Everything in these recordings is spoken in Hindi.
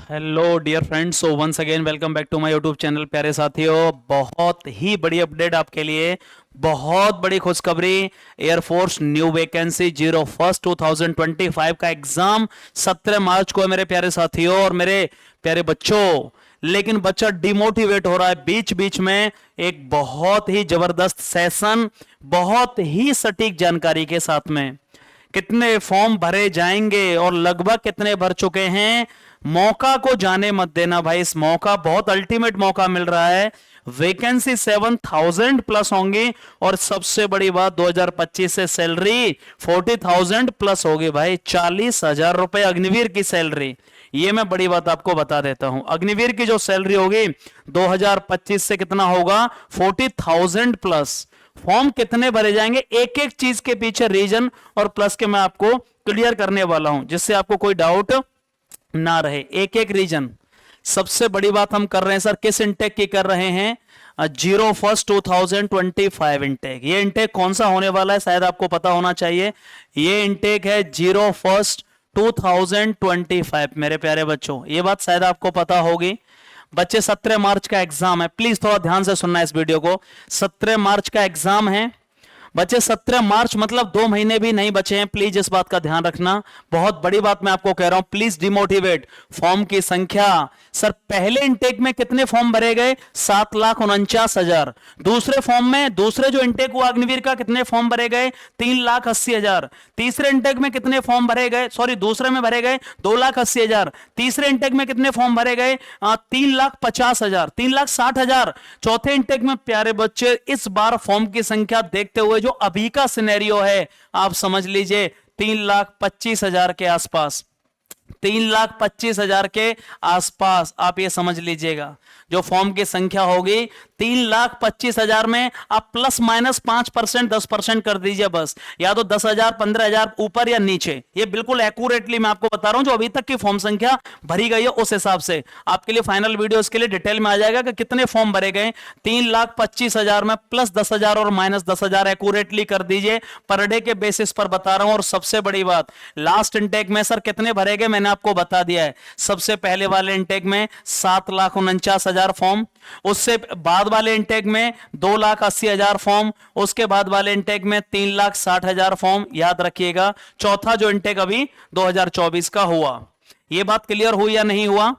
Hello dear friends, so once again welcome back to my YouTube channel. प्यारे साथियों, बहुत ही बड़ी अपडेट आपके लिए, बहुत बड़ी खुशखबरी। एयरफोर्स न्यू वैकेंसी 01/1/2025 का एग्जाम 17 मार्च को है मेरे प्यारे साथियों और मेरे प्यारे बच्चों। लेकिन बच्चा डिमोटिवेट हो रहा है बीच बीच में। एक बहुत ही जबरदस्त सेशन, बहुत ही सटीक जानकारी के साथ में कितने फॉर्म भरे जाएंगे और लगभग कितने भर चुके हैं। मौका को जाने मत देना भाई, इस मौका बहुत अल्टीमेट मौका मिल रहा है। वैकेंसी 7,000 प्लस होंगी और सबसे बड़ी बात 2025 से सैलरी 40,000 प्लस होगी भाई। 40,000 रुपए अग्निवीर की सैलरी, ये मैं बड़ी बात आपको बता देता हूं। अग्निवीर की जो सैलरी होगी 2025 से कितना होगा, 40,000 प्लस। फॉर्म कितने भरे जाएंगे, एक एक चीज के पीछे रीजन और प्लस के मैं आपको क्लियर करने वाला हूं, जिससे आपको कोई डाउट ना रहे। एक एक रीजन। सबसे बड़ी बात हम कर रहे हैं सर, किस इंटेक की कर रहे हैं? 01/1/2025 इंटेक। ये इंटेक कौन सा होने वाला है शायद आपको पता होना चाहिए। ये इंटेक है 01/1/2025 मेरे प्यारे बच्चों, ये बात शायद आपको पता होगी। बच्चे 17 मार्च का एग्जाम है, प्लीज थोड़ा ध्यान से सुनना इस वीडियो को। 17 मार्च का एग्जाम है बच्चे, 17 मार्च मतलब 2 महीने भी नहीं बचे हैं। प्लीज इस बात का ध्यान रखना, बहुत बड़ी बात मैं आपको कह रहा हूं। Please demotivate. फॉर्म की संख्या सर, पहले इनटेक में कितने फॉर्म भरे गए? 7,49,000। दूसरे फॉर्म में, दूसरे जो इनटेक हुआ अग्निवीर का, कितने फॉर्म भरे गए? 3,80,000। तीसरे इनटेक में कितने फॉर्म भरे गए? सॉरी, दूसरे में भरे गए 2,80,000। तीसरे इनटेक में कितने फॉर्म भरे गए? 3,50,000, 3,60,000। चौथे इनटेक में प्यारे बच्चे इस बार फॉर्म की संख्या देखते हुए जो अभी का सिनेरियो है, आप समझ लीजिए 3,25,000 के आसपास। 3,25,000 के आसपास आप ये समझ लीजिएगा जो फॉर्म की संख्या होगी। 3,25,000 में आप प्लस माइनस 5%, 10% कर दीजिए बस, या तो 10,000, 15,000 ऊपर या नीचे। ये बिल्कुल एक्यूरेटली मैं आपको बता रहा हूं, जो अभी तक की फॉर्म संख्या भरी गई है उस हिसाब से। आपके लिए फाइनल वीडियो इसके लिए डिटेल में आ जाएगा कि कितने फॉर्म भरे गए। 3,25,000 में प्लस 10,000 और माइनस 10,000 एक्यूरेटली कर दीजिए, पर डे के बेसिस पर बता रहा हूं। और सबसे बड़ी बात, लास्ट इंटेक में सर कितने भरे गए मैंने आपको बता दिया है। सबसे पहले वाले इंटेक में 7,49,000 फॉर्म, उससे बाद वाले इंटेक में 2,80,000 फॉर्म, उसके बाद वाले इंटेक में 3,60,000 फॉर्म। याद रखिएगा, चौथा जो इंटेक अभी 2024 का हुआ। यह बात क्लियर हुई या नहीं हुआ?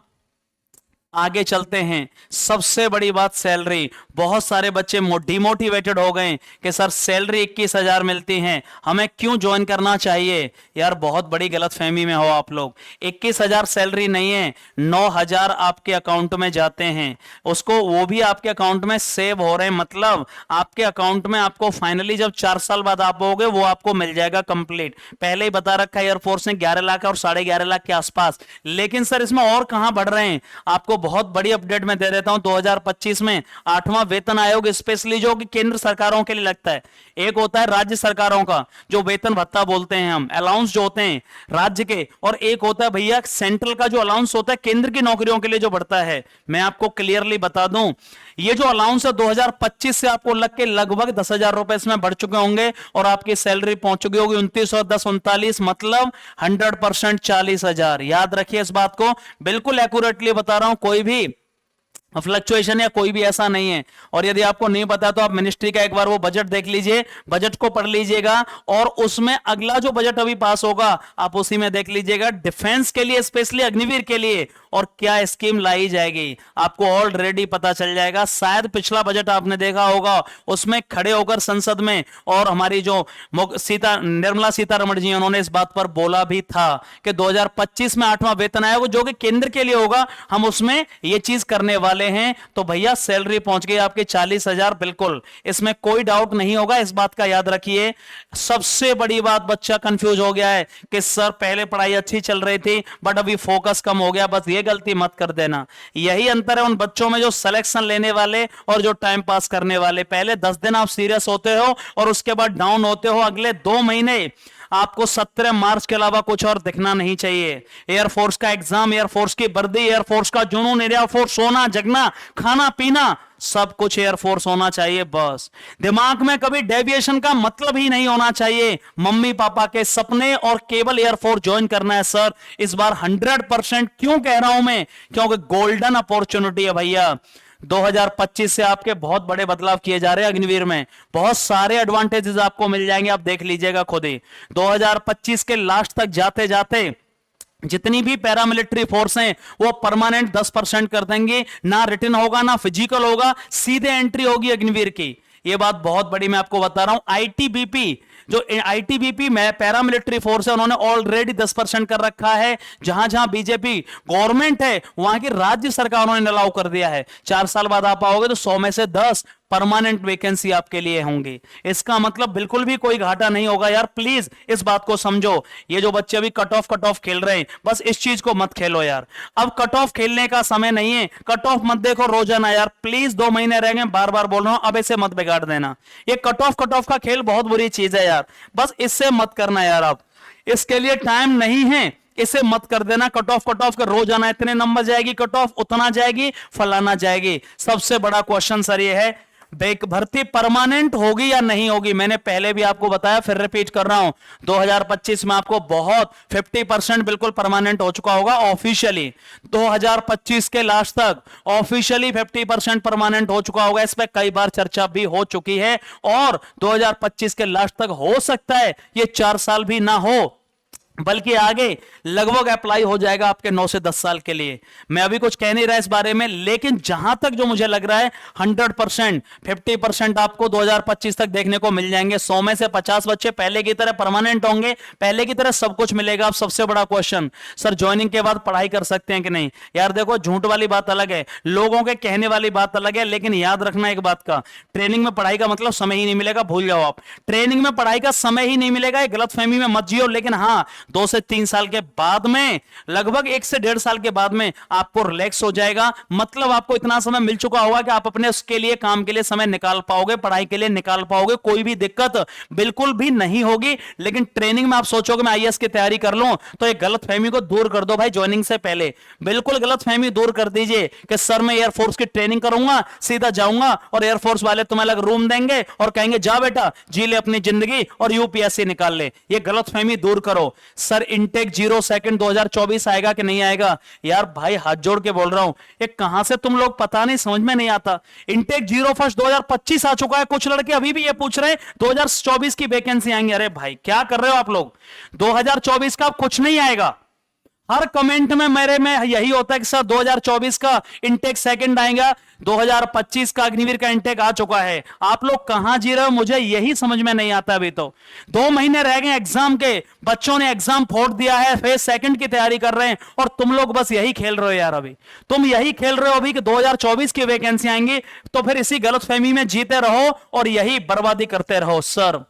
आगे चलते हैं। सबसे बड़ी बात सैलरी। बहुत सारे बच्चे डिमोटिवेटेड हो गए कि सर सैलरी 21,000 मिलती है, हमें क्यों ज्वाइन करना चाहिए? यार बहुत बड़ी गलतफहमी में हो आप लोग। 21,000 सैलरी नहीं है, 9,000 आपके अकाउंट में जाते हैं, उसको वो भी आपके अकाउंट में सेव हो रहे हैं। मतलब आपके अकाउंट में आपको फाइनली जब 4 साल बाद आप होगे वो आपको मिल जाएगा कंप्लीट। पहले ही बता रखा है एयरफोर्स ने 11 लाख और 11.5 लाख के आसपास। लेकिन सर इसमें और कहां बढ़ रहे हैं, आपको बहुत बड़ी अपडेट मैं दे देता हूं। 2025 में 8वां वेतन आयोग स्पेशली जो कि केंद्र सरकारों के लिए लगता है, एक होता है राज्य सरकारों का जो वेतन भत्ता बोलते हैं हम, अलाउंस जो होते हैं राज्य के, और एक होता है भैया सेंट्रल का जो अलाउंस होता है केंद्र की नौकरियों के लिए जो बढ़ता है। मैं आपको क्लियरली बता दूं, ये जो अलाउंस है 2025 से आपको लग के लगभग 10,000 रुपए इसमें बढ़ चुके होंगे और आपकी सैलरी पहुंच चुकी होगी 29,10,39, मतलब 100% 40,000। याद रखिए इस बात को, बिल्कुल एक्यूरेटली बता रहा हूं, कोई भी फ्लक्चुएशन या कोई भी ऐसा नहीं है। और यदि आपको नहीं पता तो आप मिनिस्ट्री का एक बार वो बजट देख लीजिए, बजट को पढ़ लीजिएगा और उसमें अगला जो बजट अभी पास होगा आप उसी में देख लीजिएगा, डिफेंस के लिए स्पेशली अग्निवीर के लिए और क्या स्कीम लाई जाएगी आपको ऑलरेडी पता चल जाएगा। शायद पिछला बजट आपने देखा होगा, उसमें खड़े होकर संसद में और हमारी जो निर्मला सीतारमण जी उन्होंने इस बात पर बोला भी था कि 2025 में 8वां वेतन आयोग जो कि केंद्र के लिए होगा, हम उसमें ये चीज करने वाले हैं। तो भैया सैलरी पहुंच गई आपके 40,000, बिल्कुल इसमें कोई डाउट नहीं होगा, इस बात का याद रखिए। सबसे बड़ी बात, बच्चा कंफ्यूज हो गया है कि सर पहले पढ़ाई अच्छी चल रही थी बट अभी फोकस कम हो गया, बस ये गलती मत कर देना। यही अंतर है उन बच्चों में जो सिलेक्शन लेने वाले और जो टाइम पास करने वाले। पहले 10 दिन आप सीरियस होते हो और उसके बाद डाउन होते हो। अगले 2 महीने आपको 17 मार्च के अलावा कुछ और दिखना नहीं चाहिए। एयरफोर्स का एग्जाम, एयरफोर्स की वर्दी, एयरफोर्स का जुनून, एयरफोर्स सोना जगना खाना पीना सब कुछ एयरफोर्स होना चाहिए, बस दिमाग में कभी डेविएशन का मतलब ही नहीं होना चाहिए। मम्मी पापा के सपने और केवल एयरफोर्स ज्वाइन करना है सर। इस बार 100% क्यों कह रहा हूं मैं, क्योंकि गोल्डन अपॉर्चुनिटी है भैया। 2025 से आपके बहुत बड़े बदलाव किए जा रहे हैं अग्निवीर में, बहुत सारे एडवांटेजेस आपको मिल जाएंगे, आप देख लीजिएगा खुद ही। 2025 के लास्ट तक जाते जाते जितनी भी पैरामिलिट्री फोर्स हैं वो परमानेंट 10% कर देंगे, ना रिटन होगा ना फिजिकल होगा, सीधे एंट्री होगी अग्निवीर की। ये बात बहुत बड़ी मैं आपको बता रहा हूं। आईटीबीपी, जो आईटीबीपी में पैरामिलिट्री फोर्स है, उन्होंने ऑलरेडी 10% कर रखा है। जहां जहां बीजेपी गवर्नमेंट है वहां की राज्य सरकारों ने अलाउ कर दिया है। 4 साल बाद आप आओगे तो 100 में से 10 परमानेंट वैकेंसी आपके लिए होंगी। इसका मतलब बिल्कुल भी कोई घाटा नहीं होगा यार, प्लीज इस बात को समझो। ये जो बच्चे अभी कट ऑफ खेल रहे हैं, बस इस चीज को मत खेलो यार। अब कट ऑफ खेलने का समय नहीं है, कट ऑफ मत देखो रोजाना यार, प्लीज 2 महीने रह गए, बार बार बोल रहा हूं, अब इसे मत बिगाड़ देना। ये कट ऑफ का खेल बहुत बुरी चीज है यार, बस इससे मत करना यार। अब इसके लिए टाइम नहीं है, इसे मत कर देना। कट ऑफ के रोज आना, इतने नंबर जाएगी कट ऑफ, उतना जाएगी, फलाना जाएगी। सबसे बड़ा क्वेश्चन सर ये है, भर्ती परमानेंट होगी या नहीं होगी। मैंने पहले भी आपको बताया, फिर रिपीट कर रहा हूं, 2025 में आपको बहुत 50% बिल्कुल परमानेंट हो चुका होगा ऑफिशियली। 2025 के लास्ट तक ऑफिशियली 50% परमानेंट हो चुका होगा। इस पर कई बार चर्चा भी हो चुकी है, और 2025 के लास्ट तक हो सकता है ये 4 साल भी ना हो, बल्कि आगे लगभग अप्लाई हो जाएगा आपके 9 से 10 साल के लिए। मैं अभी कुछ कह नहीं रहा इस बारे में, लेकिन जहां तक जो मुझे लग रहा है 100% 50% आपको 2025 तक देखने को मिल जाएंगे। 100 में से 50 बच्चे पहले की तरह परमानेंट होंगे, पहले की तरह सब कुछ मिलेगा। अब सबसे बड़ा क्वेश्चन, सर ज्वाइनिंग के बाद पढ़ाई कर सकते हैं कि नहीं। यार देखो, झूठ वाली बात अलग है, लोगों के कहने वाली बात अलग है, लेकिन याद रखना एक बात का, ट्रेनिंग में पढ़ाई का मतलब समय ही नहीं मिलेगा, भूल जाओ आप। ट्रेनिंग में पढ़ाई का समय ही नहीं मिलेगा, ये गलतफहमी में मत जियो। लेकिन हाँ, 2 से 3 साल के बाद में, लगभग 1 से 1.5 साल के बाद में आपको रिलैक्स हो जाएगा। मतलब आपको इतना समय मिल चुका होगा कि आप अपने उसके लिए, काम के लिए समय निकाल पाओगे, पढ़ाई के लिए निकाल पाओगे, कोई भी दिक्कत बिल्कुल भी नहीं होगी। लेकिन ट्रेनिंग में आप सोचोगे मैं आईएएस की तैयारी कर लूं, तो एक गलतफहमी को दूर कर दो भाई। ज्वाइनिंग से पहले बिल्कुल गलतफहमी दूर कर दीजिए कि सर मैं एयरफोर्स की ट्रेनिंग करूंगा, सीधा जाऊंगा और एयरफोर्स वाले तुम्हें अलग रूम देंगे और कहेंगे जा बेटा जी ले अपनी जिंदगी और यूपीएससी निकाल ले। ये गलतफहमी दूर करो। सर इनटेक 0 सेकंड 2024 आएगा कि नहीं आएगा? यार भाई हाथ जोड़ के बोल रहा हूं, ये कहां से तुम लोग, पता नहीं, समझ में नहीं आता। इनटेक 0 फर्स्ट 2025 आ चुका है, कुछ लड़के अभी भी ये पूछ रहे हैं 2024 की वैकेंसी आएंगे। अरे भाई क्या कर रहे हो आप लोग, 2024 का कुछ नहीं आएगा। हर कमेंट में मेरे में यही होता है कि सर 2024 का इनटेक सेकंड आएगा, 2025 का अग्निवीर का इनटेक आ चुका है। आप लोग कहां जी रहे हो, मुझे यही समझ में नहीं आता। अभी तो 2 महीने रह गए एग्जाम के, बच्चों ने एग्जाम फोड़ दिया है, फेज सेकंड की तैयारी कर रहे हैं, और तुम लोग बस यही खेल रहे हो यार। अभी तुम यही खेल रहे हो अभी कि 2024 की वैकेंसी आएंगी, तो फिर इसी गलतफहमी में जीते रहो और यही बर्बादी करते रहो। सर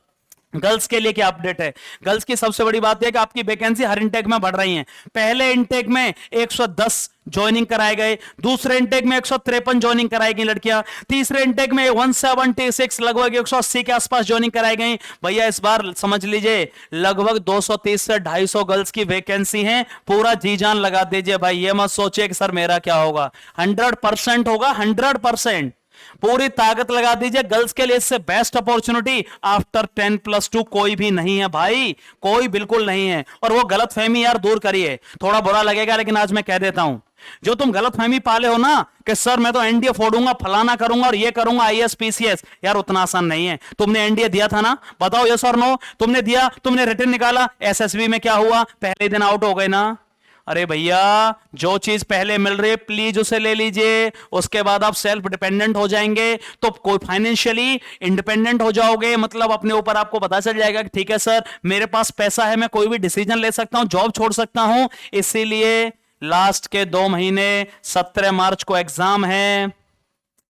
गर्ल्स के लिए क्या अपडेट है? गर्ल्स की सबसे बड़ी बात यह कि आपकी वैकेंसी हर इनटेक में बढ़ रही है। पहले इनटेक में 110 ज्वाइनिंग कराए गए, दूसरे इनटेक में 153 ज्वाइनिंग कराई गई लड़कियां, तीसरे इनटेक में 176 लगभग 180 के आसपास ज्वाइनिंग कराई गई। भैया इस बार समझ लीजिए लगभग 230 से 250 गर्ल्स की वैकेंसी है। पूरा जी जान लगा दीजिए भाई, ये मत सोचिए कि सर मेरा क्या होगा। 100% होगा, 100%। पूरी ताकत लगा दीजिए। गर्ल्स के लिए इससे बेस्ट अपॉर्चुनिटी आफ्टर 10+2 कोई भी नहीं है भाई, कोई बिल्कुल नहीं है। और वो गलतफहमी यार दूर करिए। थोड़ा बुरा लगेगा लेकिन आज मैं कह देता हूं, जो तुम गलतफहमी पाले हो ना कि सर मैं तो एनडीए फोड़ूंगा, फलाना करूंगा और ये करूंगा, आईएएस पीसीएस, यार उतना आसान नहीं है। तुमने एनडीए दिया था ना, बताओ यस और नो? तुमने दिया, तुमने रिटर्न निकाला, एसएसबी में क्या हुआ? पहले दिन आउट हो गए ना। अरे भैया जो चीज पहले मिल रही है प्लीज उसे ले लीजिए, उसके बाद आप सेल्फ डिपेंडेंट हो जाएंगे, तो कोई फाइनेंशियली इंडिपेंडेंट हो जाओगे। मतलब अपने ऊपर आपको पता चल जाएगा कि ठीक है सर मेरे पास पैसा है, मैं कोई भी डिसीजन ले सकता हूं, जॉब छोड़ सकता हूं। इसीलिए लास्ट के 2 महीने 17 मार्च को एग्जाम है,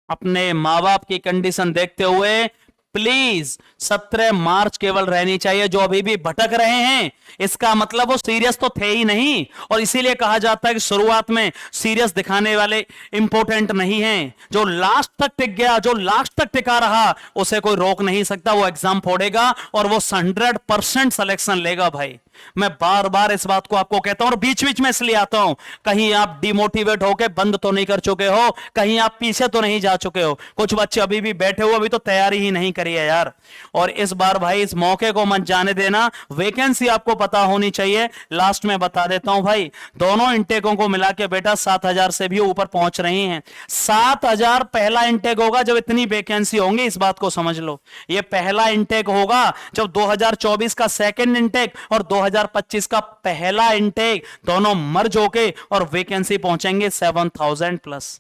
अपने माँ बाप की कंडीशन देखते हुए प्लीज 17 मार्च केवल रहनी चाहिए। जो अभी भी भटक रहे हैं इसका मतलब वो सीरियस तो थे ही नहीं, और इसीलिए कहा जाता है कि शुरुआत में सीरियस दिखाने वाले इंपॉर्टेंट नहीं हैं। जो लास्ट तक टिक गया, जो लास्ट तक टिका रहा, उसे कोई रोक नहीं सकता। वो एग्जाम फोड़ेगा और वो 100% सिलेक्शन लेगा भाई। मैं बार बार इस बात को आपको कहता हूं और बीच बीच में इसलिए आता हूं, कहीं आप डिमोटिवेट होकर बंद तो नहीं कर चुके हो, कहीं आप पीछे तो नहीं जा चुके हो। कुछ बच्चे अभी भी बैठे हो, अभी तो तैयारी ही नहीं करी है यार। और इस बार भाई इस मौके को मत जाने देना, वैकेंसी आपको पता होनी चाहिए। लास्ट में बता देता हूं भाई, दोनों इंटेकों को मिला के बेटा 7,000 से भी ऊपर पहुंच रही हैं। 7,000 पहला इंटेक होगा जब इतनी वैकेंसी होंगी, इस बात को समझ लो। ये पहला इंटेक होगा जब 2024 का सेकंड इंटेक और 2025 का पहला इंटेक दोनों मर्ज होके और वैकेंसी पहुंचेंगे 7,000 प्लस।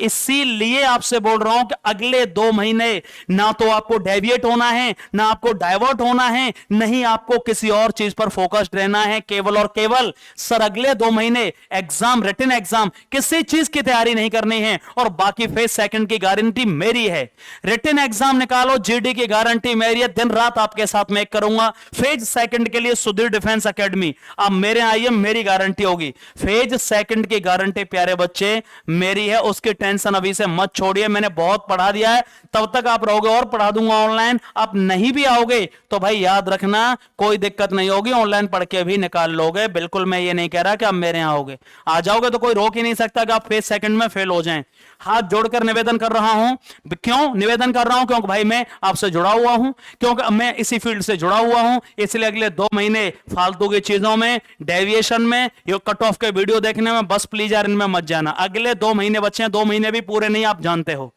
इसीलिए आपसे बोल रहा हूं कि अगले 2 महीने ना तो आपको डेविएट होना है, ना आपको डाइवर्ट होना है, नहीं आपको किसी और चीज पर फोकस्ड रहना है। केवल और केवल सर अगले 2 महीने एग्जाम, रिटन एग्जाम, किसी चीज की तैयारी नहीं करनी है और बाकी फेज सेकंड की गारंटी मेरी है। रिटन एग्जाम निकालो, जीडी की गारंटी मेरी है, दिन रात आपके साथ मैं करूंगा। फेज सेकंड के लिए सुधीर डिफेंस एकेडमी आप मेरे आइए, मेरी गारंटी होगी। फेज सेकंड की गारंटी प्यारे बच्चे मेरी है, उसकी टेंशन अभी से मत छोड़िए। मैंने बहुत पढ़ा दिया है, तब तक आप रहोगे और पढ़ा दूंगा ऑनलाइन। आप नहीं भी आओगे तो भाई याद रखना कोई दिक्कत नहीं होगी, ऑनलाइन पढ़ के भी निकाल लोगे। बिल्कुल मैं ये नहीं कह रहा कि आप मेरे यहां आओगे, आ जाओगे तो कोई रोक ही नहीं सकता कि आप फेज सेकंड में फेल हो जाएं। हाथ जोड़कर निवेदन कर रहा हूं। क्यों निवेदन कर रहा हूं? क्योंकि भाई मैं आपसे जुड़ा हुआ हूं, क्योंकि मैं इसी फील्ड से जुड़ा हुआ हूं। इसलिए अगले 2 महीने फालतू की चीजों में, डेविएशन में, ये कट ऑफ के वीडियो देखने में बस प्लीज यार इनमें मत जाना। अगले 2 महीने बच्चे हैं, 2 महीने भी पूरे नहीं आप जानते हो।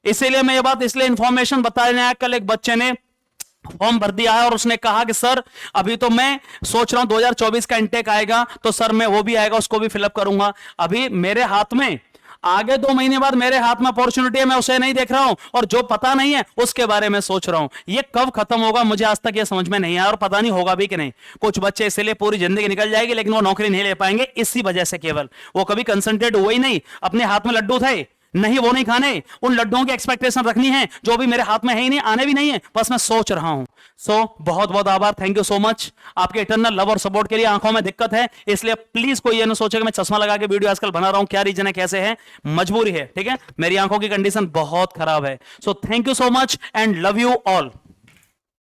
इसीलिए मैं ये बात इसलिए इंफॉर्मेशन बताने आया। कल एक बच्चे ने फॉर्म भर दिया है और उसने कहा कि सर अभी तो मैं सोच रहा हूं 2024 का इंटेक आएगा तो सर मैं वो भी आएगा उसको भी फिलअप करूंगा। अभी मेरे हाथ में आगे 2 महीने बाद मेरे हाथ में अपॉर्चुनिटी है, मैं उसे नहीं देख रहा हूं और जो पता नहीं है उसके बारे में सोच रहा हूं। ये कब खत्म होगा मुझे आज तक ये समझ में नहीं आया और पता नहीं होगा भी कि नहीं। कुछ बच्चे इसलिए पूरी जिंदगी निकल जाएगी लेकिन वो नौकरी नहीं ले पाएंगे इसी वजह से, केवल वो कभी कंसंट्रेट हुए ही नहीं। अपने हाथ में लड्डू थे नहीं, वो नहीं खाने, उन लड्डुओं की एक्सपेक्टेशन रखनी है जो भी मेरे हाथ में है ही नहीं, आने भी नहीं है, बस मैं सोच रहा हूं। बहुत बहुत आभार, थैंक यू सो मच आपके इटरनल लव और सपोर्ट के लिए। आंखों में दिक्कत है इसलिए प्लीज कोई ये ना सोचे कि मैं चश्मा लगा के वीडियो आजकल बना रहा हूं। क्या रीजन है, कैसे है, मजबूरी है, ठीक है। मेरी आंखों की कंडीशन बहुत खराब है। So thank you so much and love you all.